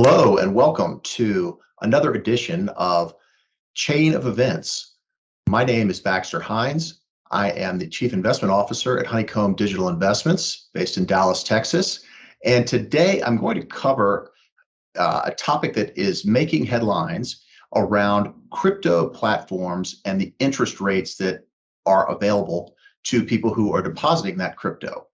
Hello and welcome to another edition of Chain of Events. My name is Baxter Hines. I am the Chief Investment Officer at Honeycomb Digital Investments based in Dallas, Texas. And today I'm going to cover a topic that is making headlines around crypto platforms and the interest rates that are available to people who are depositing that crypto.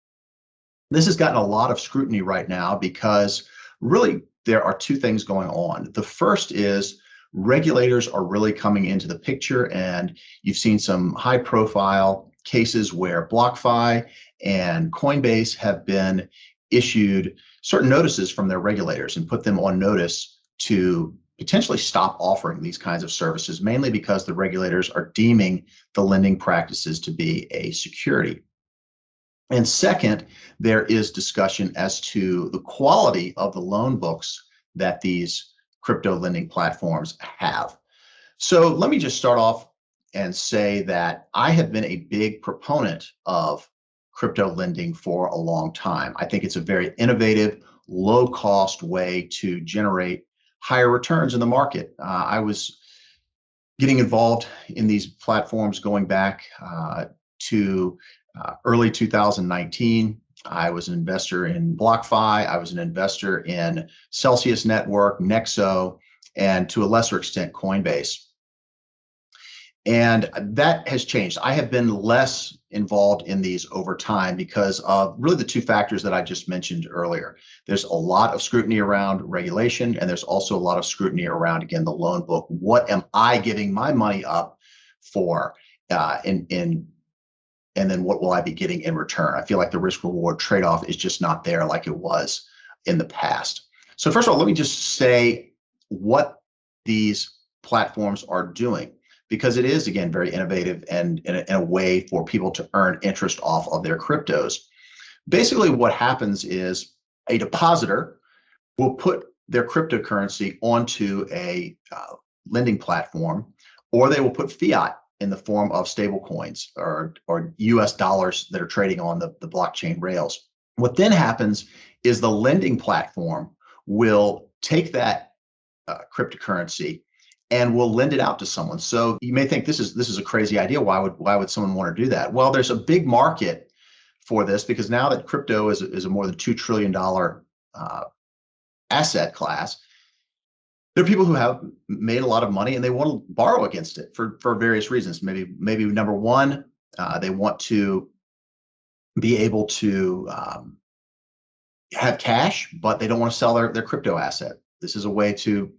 This has gotten a lot of scrutiny right now because really there are two things going on. The first is regulators are really coming into the picture, and you've seen some high profile cases where BlockFi and Coinbase have been issued certain notices from their regulators and put them on notice to potentially stop offering these kinds of services, mainly because the regulators are deeming the lending practices to be a security. And second, there is discussion as to the quality of the loan books that these crypto lending platforms have. So let me just start off and say that I have been a big proponent of crypto lending for a long time. I think it's a very innovative, low cost way to generate higher returns in the market. I was getting involved in these platforms going back to early 2019. I was an investor in BlockFi. I was an investor in Celsius Network, Nexo, and to a lesser extent, Coinbase. And that has changed. I have been less involved in these over time because of really the two factors that I just mentioned earlier. There's a lot of scrutiny around regulation, and there's also a lot of scrutiny around, again, the loan book. What am I giving my money up for? And then what will I be getting in return? I feel like the risk reward trade-off is just not there like it was in the past. So first of all, let me just say what these platforms are doing, because it is, again, very innovative and in a way for people to earn interest off of their cryptos. Basically, what happens is a depositor will put their cryptocurrency onto a lending platform, or they will put fiat in the form of stable coins or US dollars that are trading on the blockchain rails. What then happens is the lending platform will take that cryptocurrency and will lend it out to someone. So you may think this is a crazy idea. Why would someone want to do that? Well, there's a big market for this because now that crypto is a more than $2 trillion asset class, there are people who have made a lot of money and they want to borrow against it for various reasons. Maybe number one, they want to be able to have cash, but they don't want to sell their crypto asset. This is a way to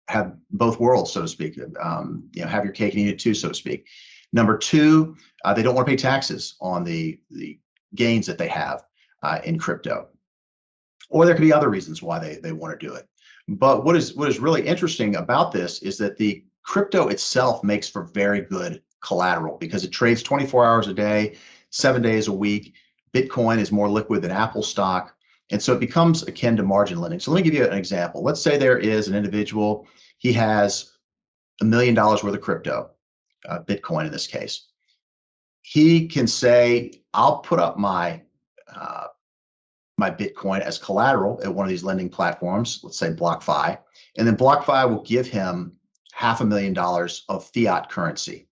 have both worlds, so to speak. Have your cake and eat it too, so to speak. Number two, they don't want to pay taxes on the gains that they have in crypto. Or there could be other reasons why they want to do it. But what is really interesting about this is that the crypto itself makes for very good collateral because it trades 24 hours a day, 7 days a week. Bitcoin is more liquid than Apple stock. And so it becomes akin to margin lending. So let me give you an example. Let's say there is an individual, he has $1 million worth of crypto, Bitcoin in this case. He can say, I'll put up my Bitcoin as collateral at one of these lending platforms, let's say BlockFi, and then BlockFi will give him $500,000 of fiat currency.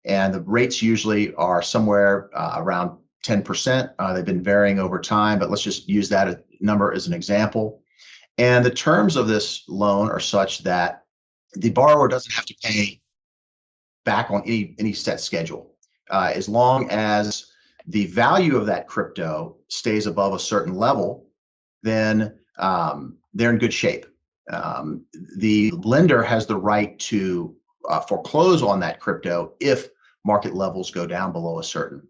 And the rates usually are somewhere around 10%. They've been varying over time, but let's just use that number as an example. And the terms of this loan are such that the borrower doesn't have to pay back on any set schedule. As long as the value of that crypto stays above a certain level, then they're in good shape. The lender has the right to foreclose on that crypto if market levels go down below a certain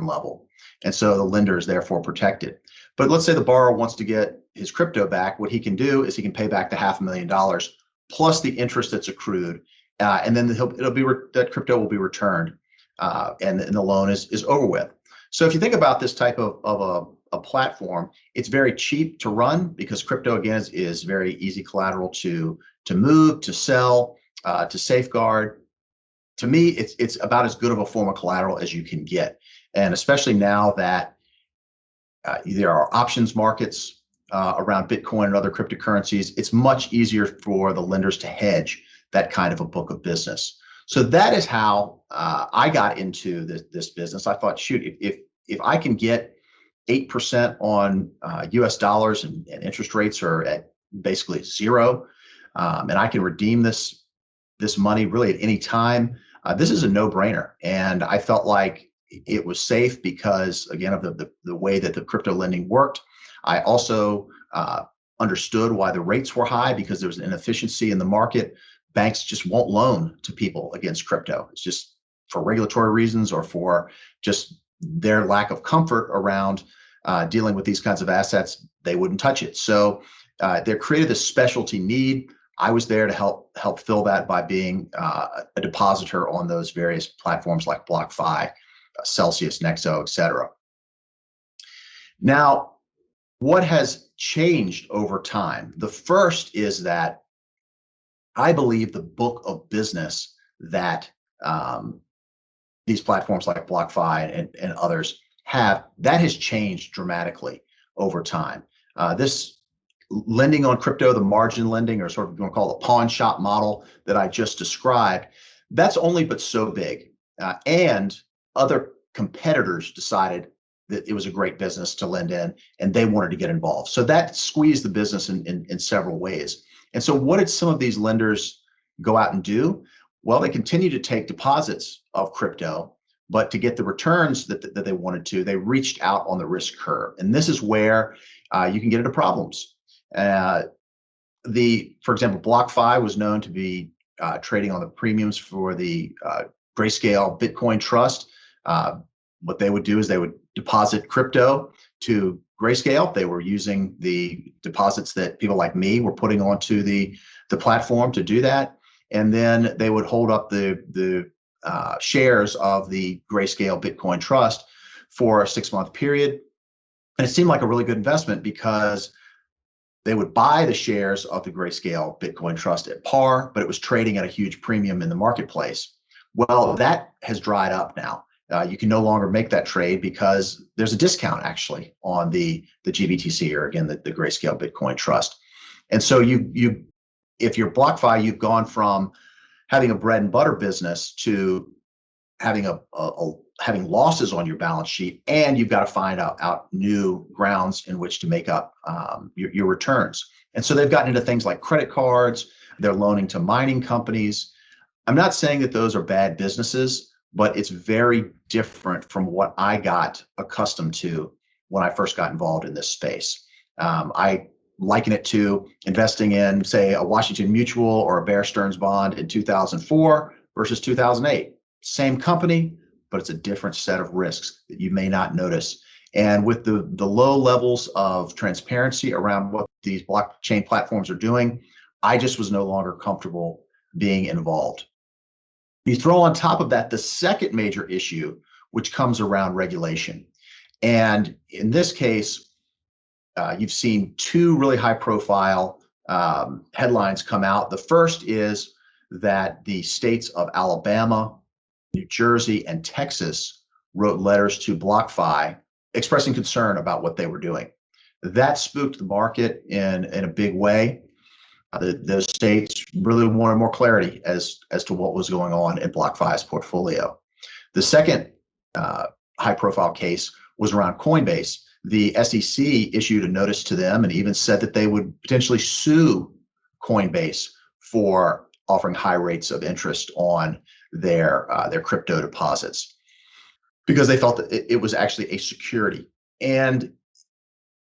level. And so the lender is therefore protected. But let's say the borrower wants to get his crypto back. What he can do is he can pay back the $500,000 plus the interest that's accrued. And then that crypto will be returned and the loan is over with. So if you think about this type of a platform, it's very cheap to run because crypto, again, is very easy collateral to move, to sell, to safeguard. To me, it's about as good of a form of collateral as you can get. And especially now that there are options markets around Bitcoin and other cryptocurrencies, it's much easier for the lenders to hedge that kind of a book of business. So that is how I got into this business. I thought, shoot, if I can get 8% on US dollars and interest rates are at basically zero, and I can redeem this money really at any time, this is a no-brainer. And I felt like it was safe because, again, of the way that the crypto lending worked. I also understood why the rates were high, because there was an inefficiency in the market. Banks just won't loan to people against crypto. It's just for regulatory reasons or for just their lack of comfort around dealing with these kinds of assets. They wouldn't touch it. So they created this specialty need. I was there to help fill that by being a depositor on those various platforms like BlockFi, Celsius, Nexo, et cetera. Now, what has changed over time? The first is that I believe the book of business that these platforms like BlockFi and others have, that has changed dramatically over time. This lending on crypto, the margin lending, or sort of you want to call it a pawn shop model that I just described, that's only but so big. And other competitors decided that it was a great business to lend in, and they wanted to get involved. So that squeezed the business in several ways. And so what did some of these lenders go out and do? Well, they continue to take deposits of crypto, but to get the returns that they wanted to, they reached out on the risk curve. And this is where you can get into problems. For example, BlockFi was known to be trading on the premiums for the Grayscale Bitcoin Trust. What they would do is they would deposit crypto to Grayscale. They were using the deposits that people like me were putting onto the platform to do that. And then they would hold up the shares of the Grayscale Bitcoin Trust for a 6-month period. And it seemed like a really good investment because they would buy the shares of the Grayscale Bitcoin Trust at par, but it was trading at a huge premium in the marketplace. Well, that has dried up now. You can no longer make that trade because there's a discount actually on the GBTC, or again, the Grayscale Bitcoin Trust. And so if you're BlockFi, you've gone from having a bread and butter business to having having losses on your balance sheet, and you've got to find out new grounds in which to make up your returns. And so they've gotten into things like credit cards. They're loaning to mining companies. I'm not saying that those are bad businesses, but it's very different from what I got accustomed to when I first got involved in this space. I liken it to investing in, say, a Washington Mutual or a Bear Stearns bond in 2004 versus 2008. Same company, but it's a different set of risks that you may not notice. And with the low levels of transparency around what these blockchain platforms are doing, I just was no longer comfortable being involved. You throw on top of that the second major issue, which comes around regulation. And in this case, you've seen two really high profile headlines come out. The first is that the states of Alabama, New Jersey, and Texas wrote letters to BlockFi expressing concern about what they were doing. That spooked the market in a big way. Those states really wanted more clarity as to what was going on in BlockFi's portfolio. The second high-profile case was around Coinbase. The SEC issued a notice to them and even said that they would potentially sue Coinbase for offering high rates of interest on their crypto deposits because they felt that it was actually a security. And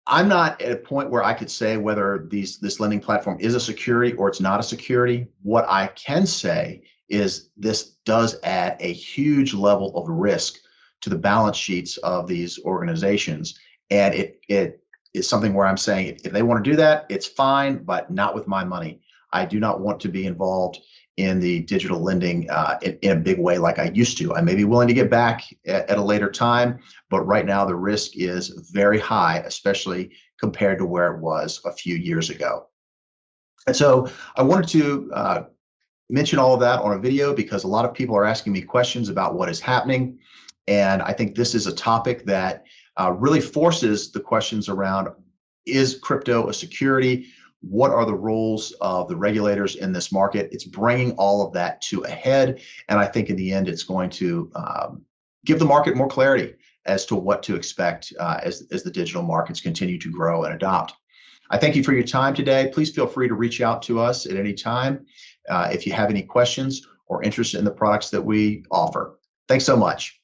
I'm not at a point where I could say whether this lending platform is a security or it's not a security. What I can say is this does add a huge level of risk to the balance sheets of these organizations. And it is something where I'm saying if they want to do that, it's fine, but not with my money. I do not want to be involved in the digital lending in a big way like I used to. I may be willing to get back at a later time, but right now the risk is very high, especially compared to where it was a few years ago. And so I wanted to mention all of that on a video because a lot of people are asking me questions about what is happening. And I think this is a topic that really forces the questions around Is crypto a security? What are the roles of the regulators in this market? It's bringing all of that to a head. And I think in the end, it's going to give the market more clarity as to what to expect as the digital markets continue to grow and adopt. I thank you for your time today. Please feel free to reach out to us at any time if you have any questions or interest in the products that we offer. Thanks so much.